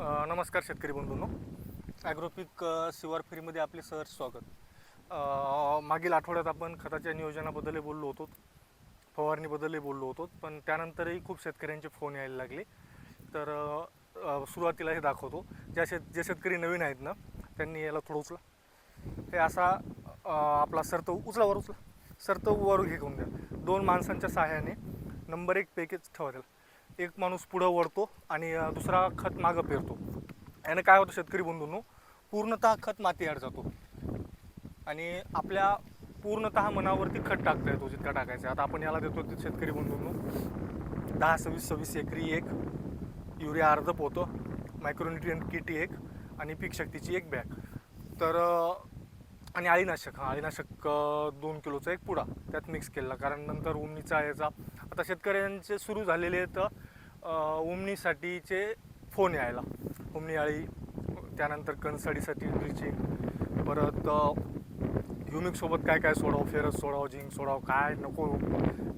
नमस्कार शेतकरी बंधूंनो. ॲग्रोपिक शिवार फेरीमध्ये आपले सहर्ष स्वागत. मागील आठवड्यात आपण खताच्या नियोजनाबद्दल बोललो होतो, फवारणीबद्दल बोललो होतो, पण त्यानंतरही खूप शेतकऱ्यांचे फोन यायला लागले. तर सुरुवातीला हे दाखवतो. जे शेतकरी नवीन आहेत ना, त्यांनी याला थोडं उचला. हे असा आपला सरत वर घेऊन द्या. 2 माणसांच्या सहाय्याने नंबर 1 पॅकेज ठेवा त्याला. एक माणूस पुढं वळतो आणि दुसरा खत मागं पेरतो. याने काय होतं शेतकरी बंधूंनो, पूर्णतः खत मातीआड जातो आणि आपल्या पूर्णतः मनावरती खत टाकता येतो जितका टाकायचा. आता आपण याला देतो शेतकरी बंधूंनो 10-26-26 एकरी 1, युरिया अर्ध पोतं, मायक्रोन्युट्रिएंट किट 1 आणि पीक शक्तीची 1 बॅग. तर आणि अळीनाशक 2 किलोचा 1 पुडा त्यात मिक्स केला, कारण नंतर उमणीचा याचा आता शेतकऱ्यांचे सुरू झालेले आहेत उमणीसाठीचे फोन यायला. उमणी अळी, त्यानंतर कणसाडीसाठी ड्रिचिंग, परत ह्युमिकसोबत काय काय सोडावं, फेरस सोडावं, झिंक सोडावं, काय नको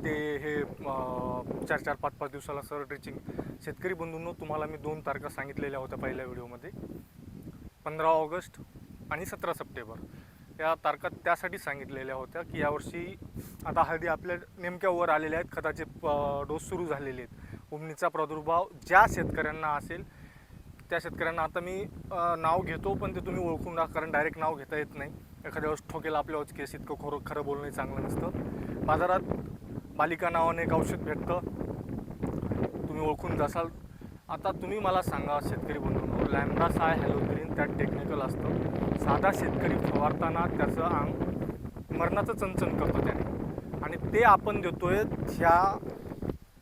ते हे 4-4-5-5 दिवसाला सर ड्रिचिंग. शेतकरी बंधूंनो, तुम्हाला मी 2 तारखा सांगितलेल्या होत्या पहिल्या व्हिडिओमध्ये, 15 ऑगस्ट आणि 17 सप्टेंबर. या तारखा त्यासाठी सांगितलेल्या होत्या की यावर्षी आता हळदी आपल्या नेमक्या वर आलेल्या आहेत, खताचे डोस सुरू झालेले आहेत. उमणीचा प्रादुर्भाव ज्या शेतकऱ्यांना असेल त्या शेतकऱ्यांना आता मी नाव घेतो, पण ते तुम्ही ओळखून टाका, कारण डायरेक्ट नाव घेता येत नाही. एखाद्या वेळेस ठोकेला आपल्यावर केस, इतकं खरं बोलणं चांगलं नसतं. बाजारात बालिका नावाने एक औषध भेटतं, तुम्ही ओळखून जासाल. आता तुम्ही मला सांगा शेतकरी बंधूंनो, लॅम्बडा साय हॅलोथेरिन त्यात टेक्निकल असतं. साधा शेतकरी फवारताना त्याचं अंग मरणाचं चणचण करतं त्याने, आणि ते आपण देतोय ह्या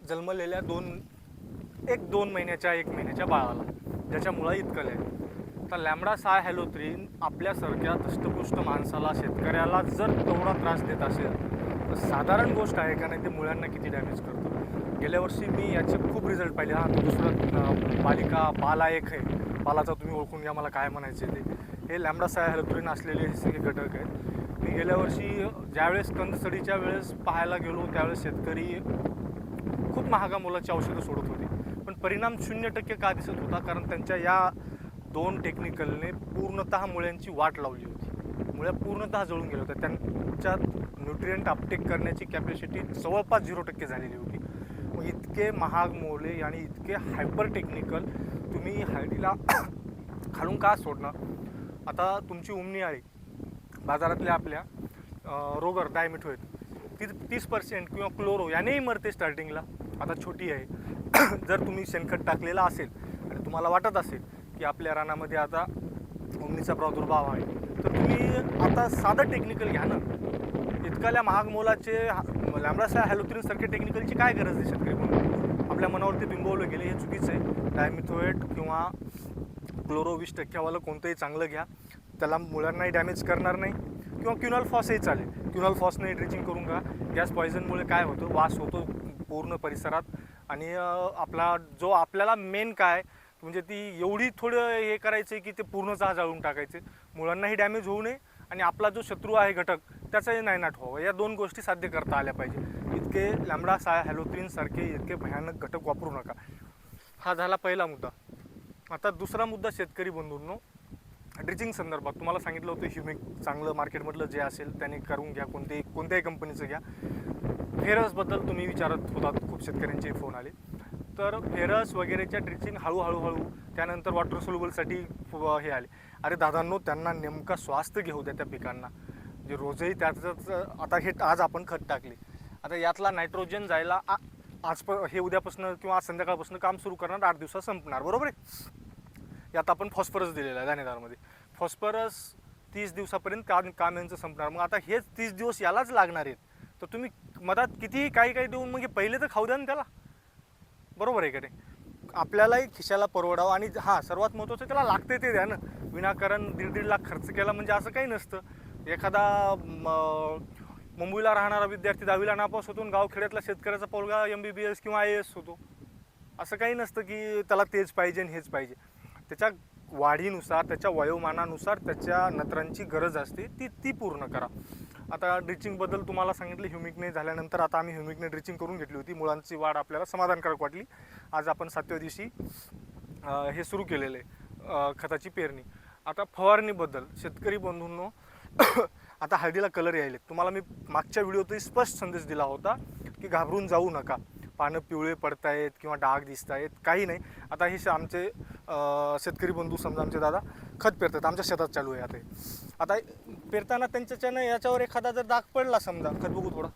जन्मलेल्या 2 महिन्याच्या 1 महिन्याच्या बाळाला, ज्याच्यामुळं इतकं आहे. तर लॅम्बडा साय हॅलोथेरिन आपल्यासारख्या दष्टपुष्ट माणसाला, शेतकऱ्याला जर तेवढा त्रास देत असेल तर साधारण गोष्ट आहे का नाही, ते मुळ्यांना किती डॅमेज करतं. गेल्या वर्षी मी याचे खूप रिझल्ट पाहिले. दुसरं बाला एक आहे, बालाचा तुम्ही ओळखून घ्या मला काय म्हणायचे ते. हे लॅम्बडा साय हॅलोथेरिन असलेले हे सगळे घटक आहेत. मी गेल्या वर्षी ज्यावेळेस कंदसडीच्या वेळेस पाहायला गेलो त्यावेळेस शेतकरी खूप महागा मोलाची औषधं सोडत होते, पण परिणाम 0% का दिसत होता, कारण त्यांच्या या 2 टेक्निकलने पूर्णतः मुळ्यांची वाट लावली होती. मुळ्या पूर्णतः जळून गेल्या होत्या. त्यांच्यात न्यूट्रिएंट अपटेक करण्याची कॅपॅसिटी जवळपास 0% झालेली होती. मग इतके महाग मोले आणि इतके हायपर टेक्निकल तुम्ही हळदीला खालून का सोडणार. आता तुमची उमणी आळी बाजारातल्या आपल्या रोगर डायमिथो आहेत, 30% किंवा क्लोरो यानेही मरते स्टार्टिंगला. आता छोटी आहे. जर तुम्ही शेणखत टाकलेला असेल आणि तुम्हाला वाटत असेल की आपल्या रानामध्ये आता उमणीचा प्रादुर्भाव आहे, तर तुम्ही आता साधं टेक्निकल घ्या ना. इतकाल्या महाग मोलाचे लॅम्बडा साय हॅलोथेरिन सारखे टेक्निकलची काय गरज आहे शेतकरी म्हणून. आपल्या मनावरती बिंबवलं गेले, हे चुकीचं आहे. डायमिथोएट किंवा क्लोरो 20% कोणतंही चांगलं घ्या, त्याला मुळांनाही डॅमेज करणार नाही. किंवा क्युनॉल फॉसही चालेल, क्युनॉल फॉसने ड्रिचिंग करून घ्या. गॅस पॉयझनमुळे काय होतं, वास होतो पूर्ण परिसरात, आणि आपल्याला मेन काय म्हणजे ती एवढी थोडं हे करायचं की ते पूर्णतः जाळून टाकायचे, मुळांनाही डॅमेज होऊ नये आणि आपला जो शत्रू आहे घटक त्याचाही नायनाट व्हावं. या 2 गोष्टी साध्य करता आल्या पाहिजे. इतके लॅम्बडा साय हॅलोथेरिन सारखे इतके भयानक घटक वापरू नका. हा झाला पहिला मुद्दा. आता दुसरा मुद्दा शेतकरी बंधूंनो, ड्रिचिंग संदर्भात तुम्हाला सांगितलं होतं ह्युमिक चांगलं मार्केटमधलं जे असेल त्याने करून घ्या, कोणत्याही कंपनीचं घ्या. फेरसबद्दल तुम्ही विचारत होतात, खूप शेतकऱ्यांचे फोन आले. तर फेरस वगैरेच्या ड्रिचिंग हळूहळू त्यानंतर वॉटर सोल्युबलसाठी हे आले. अरे दादांनो, त्यांना नेमका स्वास्थ्य घेऊ द्या त्या पिकांना. जे रोजही त्याचंच आज आपण खत टाकले, आता यातला नायट्रोजन जायला हे उद्यापासून किंवा आज संध्याकाळपासून काम सुरू करणार, 8 दिवसात संपणार, बरोबर आहे. यात आपण फॉस्फरस दिलेला आहे दाणेदारमध्ये. फॉस्फरस 30 दिवसापर्यंत काम यांचं संपणार. मग आता हेच 30 दिवस यालाच लागणार आहेत, तर तुम्ही मधात कितीही काही देऊन मग पहिले तर खाऊ द्या ना त्याला, बरोबर आहे का नाही. आपल्यालाही खिशाला परवडावं, आणि सर्वात महत्त्वाचं त्याला लागते ते द्या ना. विनाकारण 1.5 लाख खर्च केला म्हणजे असं काही नसतं. एखादा मुंबईला राहणारा विद्यार्थी 10वीला नापास होतो, गावखेड्यातला शेतकऱ्याचा पोरगा MBBS किंवा IAS होतो. असं काही नसतं की त्याला तेच पाहिजे आणि हेच पाहिजे. त्याच्या वाढीनुसार, त्याच्या वयोमानानुसार त्याच्या नत्रांची गरज असते, ती पूर्ण करा. आता ड्रिचिंगबद्दल तुम्हाला सांगितलं, ह्युमिकने झाल्यानंतर आता आम्ही ह्युमिकने ड्रिचिंग करून घेतली होती. मुळांची वाढ आपल्याला समाधानकारक वाटली. आज आपण 7व्या दिवशी हे सुरू केलेलं आहे खताची पेरणी. आता फवारणीबद्दल शेतकरी बंधूंनो आता हळदीला कलर यायले. तुम्हाला मी मागच्या व्हिडिओतही स्पष्ट संदेश दिला होता की घाबरून जाऊ नका, पानं पिवळे पडतायत किंवा डाग दिसत आहेत, काही नाही. आता हे आमचे शेतकरी बंधू समजा आमचे दादा खत पेरतात, आमच्या शेतात चालू आहे. आता पेरताना त्यांच्याच्यानं याच्यावर एखादा जर डाग पडला समजा, खत बघू थोडं.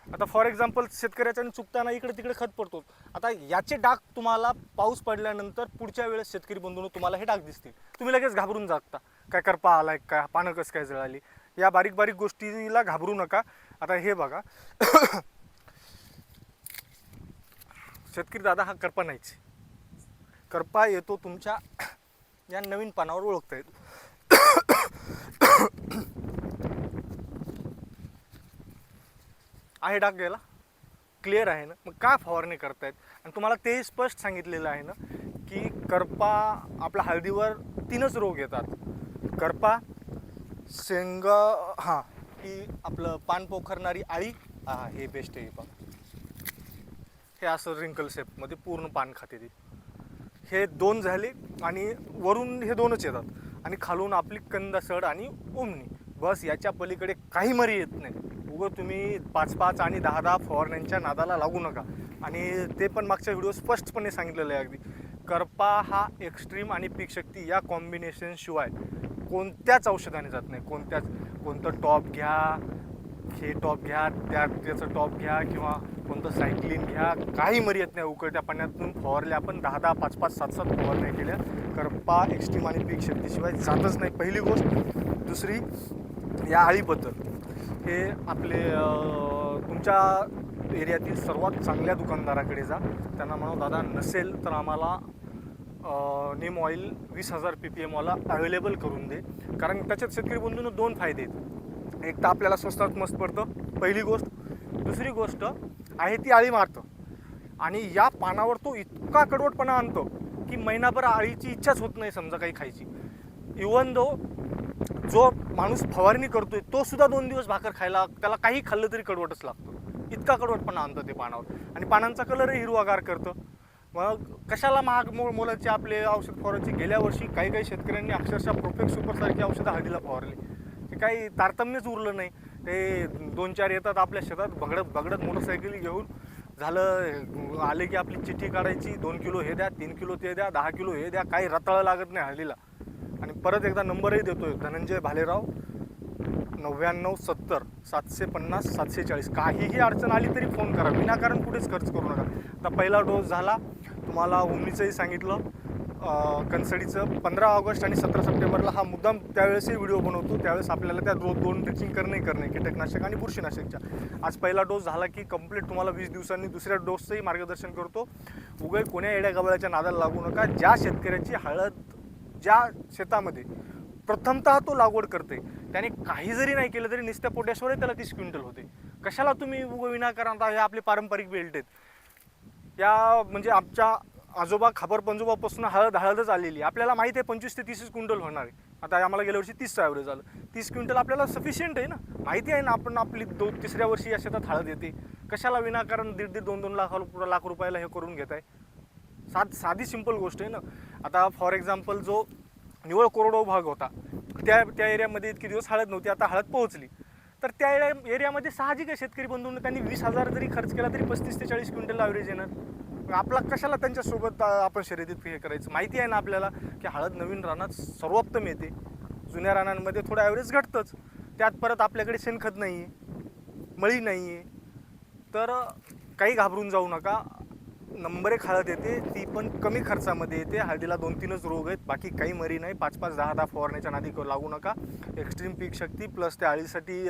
आता फॉर एक्झाम्पल शेतकऱ्याच्यानं चुकताना इकडे तिकडे खत पडतो. आता याचे डाग तुम्हाला पाऊस पडल्यानंतर पुढच्या वेळेस शेतकरी बंधूंनो तुम्हाला हे डाग दिसतील, तुम्ही लगेच घाबरून जाता, काय करपा आलाय, काय पानं कसं काय जळाली, या बारीक बारीक गोष्टीला घाबरू नका. आता हे बघा शेतकरी दादा, हा करपा नाहीच, करपा येतो तुमच्या या नवीन पानावर ओळखता येतो. आहे डाग गेला, क्लिअर आहे ना. मग का फवारणी करतायत? आणि तुम्हाला ते स्पष्ट सांगितलेलं आहे ना की करपा आपल्या हळदीवर 3च रोग येतात. करपा, शेंग, हां की आपलं पान पोखरणारी आळी, हे बेस्ट आहे बघा, हे असं रिंकल शेपमध्ये पूर्ण पान खाते ती. हे 2 झाले आणि वरून हे 2च येतात आणि खालून आपली कंदसड आणि ओमनी, बस. याच्या पलीकडे काही मरी येत नाही. उगं तुम्ही 5-5 आणि 10-10 फवारण्यांच्या नादाला लागू नका. आणि ते पण मागच्या व्हिडिओ स्पष्टपणे सांगितलेलं आहे अगदी. करपा हा एक्स्ट्रीम आणि पीक शक्ती या कॉम्बिनेशन शिवाय कोणत्याच औषधाने जात नाही. कोणतं टॉप घ्या, हे टॉप घ्या, त्याचं टॉप घ्या किंवा कोणतं सायक्लिन घ्या, काही मरी येत नाही. उकळत्या पाण्यातून फवारल्या आपण 10-10, 5-5, 7-7 फवारण्या केल्या, करपा एक्स्ट्रीम आणि पीक शक्तीशिवाय जातच नाही, पहिली गोष्ट. दुसरी, या आळीबद्दल, हे आपले तुमच्या एरियातील सर्वात चांगल्या दुकानदाराकडे जा, त्यांना म्हणा दादा नसेल तर आम्हाला नीम ऑइल 20,000 ppm वाला अवेलेबल करून दे. कारण त्याच्यात शेतकरी बंधूंनो 2 फायदे आहेत. एक तर आपल्याला स्वस्तात मस्त पडतं, पहिली गोष्ट. दुसरी गोष्ट आहे ती आळी मारतं आणि या पानावर तो इतका कडवटपणा आणतो की महिनाभर आळीची इच्छाच होत नाही समजा काही खायची. इवन जो माणूस फवारणी करतोय तो सुद्धा 2 दिवस भाकर खायला त्याला काही खाल्लं तरी कडवटच लागतो, इतका कडवटपणा आणतं ते पानावर. आणि पानांचा कलरही हिरवागार करतं. मग कशाला महाग मोलाचे आपले औषध फवारायचे? गेल्या वर्षी काही शेतकऱ्यांनी अक्षरशः प्रोफेक्ट सुपरसारखी औषधं हळदीला फवारली, ते काही तारतम्यच उरलं नाही. ते 2-4 येतात आपल्या शेतात बगडत मोटरसायकली घेऊन, झालं आले की आपली चिठ्ठी काढायची, 2 किलो हे द्या, 3 किलो ते द्या, 10 किलो हे द्या, काही रताळं लागत नाही हळदीला. आणि परत एकदा नंबरही देतोय, धनंजय भालेराव 9970 750 740. काहीही अडचण आली तरी फोन करा, विनाकारण कुठेच खर्च करू नका. आता पहिला डोस झाला, तुम्हाला ओमनीचंही सांगितलं, कणसडीचं 15 ऑगस्ट आणि 17 सप्टेंबरला हा मुद्दाम त्यावेळेसही व्हिडिओ बनवतो. त्यावेळेस आपल्याला त्या 2 ड्रिचिंग करणे कीटकनाशक आणि बुरशीनाशकच्या. आज पहिला डोस झाला की कंप्लीट तुम्हाला 20 दिवसांनी दुसऱ्या डोसचंही मार्गदर्शन करतो. उगाच कोण्या येड्या गबाळ्याच्या नादाला लागू नका. ज्या शेतकऱ्याची हळद ज्या शेतामध्ये प्रथमतः तो लागवड करते त्याने काही जरी नाही केलं तरी नुसत्या पोटॅशवरही त्याला 30 क्विंटल होते. कशाला तुम्ही विनाकारण? आता हे आपले पारंपरिक बेल्ट आहेत, या म्हणजे आमच्या आजोबा खापर पंजोबापासून हळदच आलेली. आपल्याला माहिती आहे 25 ते 30 क्विंटल होणार आहे. आता आम्हाला गेल्या वर्षी 30चं ॲव्हरेज झालं. 30 क्विंटल आपल्याला सफिशियंट आहे ना, माहिती आहे ना. आपण आपली 3ऱ्या वर्षी या शेतात हळद येते, कशाला विनाकारण 1.5-2 लाख रुपयाला हे करून घेत आहे? साधी सिंपल गोष्ट आहे ना. आता फॉर एक्झाम्पल जो निवळ कोरडो भाग होता त्या एरियामध्ये इतके दिवस हळद नव्हती, आता हळद पोहोचली, तर त्या एरियामध्ये साहजिक आहे शेतकरी बंधूंना त्यांनी 20,000 जरी खर्च केला तरी 35 ते 40 क्विंटल ॲव्हरेज येणार. आपला कशाला त्यांच्यासोबत आपण शर्यतीत हे करायचं? माहिती आहे ना आपल्याला की हळद नवीन रानात सर्वोत्तम येते, जुन्या रानांमध्ये थोडं ॲव्हरेज घटतंच. त्यात परत आपल्याकडे शेणखत नाही आहे, मळी नाही आहे, तर काही घाबरून जाऊ नका. नंबर 1 हळद येते, ती पण कमी खर्चामध्ये येते. हळदीला 2-3च रोग आहेत, बाकी काही मरी नाही. 5-5, 10-10 फवारण्याच्या नादी लागू नका. एक्स्ट्रीम पीक शक्ती प्लस त्या आळीसाठी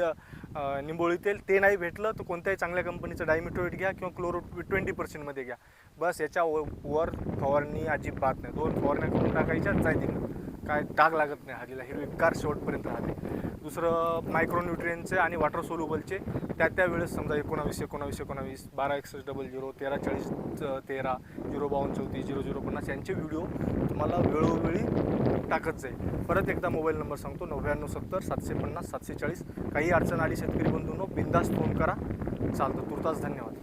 निंबोळी तेल, ते नाही भेटलं तर कोणत्याही चांगल्या कंपनीचं डायमिथोएट घ्या किंवा क्लोरो 20% घ्या. बस, याच्या वर फवारणी अजिबात नाही. 2 फवारण्या करून टाकायच्या, जायतील, काय डाग लागत नाही हळदीला, हिरवीगार शेवटपर्यंत राहते. दुसरं मायक्रोन्यूट्रियनचे आणि वॉटर सोल्युबलचे त्या वेळेस समजा 19 126100 1340 13 052 34 0050 यांचे व्हिडिओ तुम्हाला वेळोवेळी टाकत जाईल. परत एकदा मोबाईल नंबर सांगतो, 9970 750 740. काही अडचण आली शेतकरी बंधूंनो बिंदास फोन करा. चालतं. तुर्तास धन्यवाद.